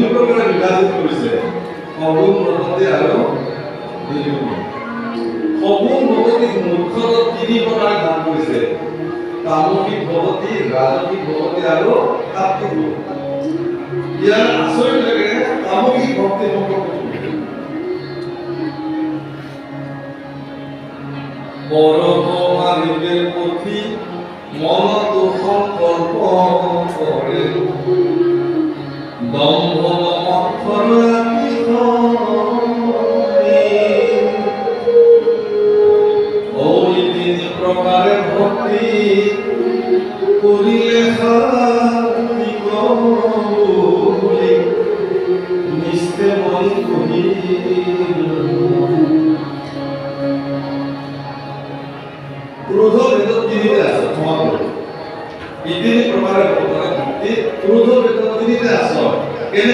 দুই প্ৰকাৰে বিভাজিত কৰিছে, সগুণ ভকতি আৰু নিৰ্গুণ। সগুণ ভকতিক মুখ্যতঃ তিনি প্ৰকাৰে ভাগ কৰিছে, তামসিক ভকতি, ৰাজসিক ভকতি আৰু সাত্বিক ভকতি। ইয়াৰ আচৰিত লাগে তামসিক ভক্তি সম্পৰ্কে পৰমানিকেৰ পুথি মনতো সংকল্প কৰে, দম্ভ মমত্বৰ ওই তিনি প্ৰকাৰে ভক্তি কৰিলে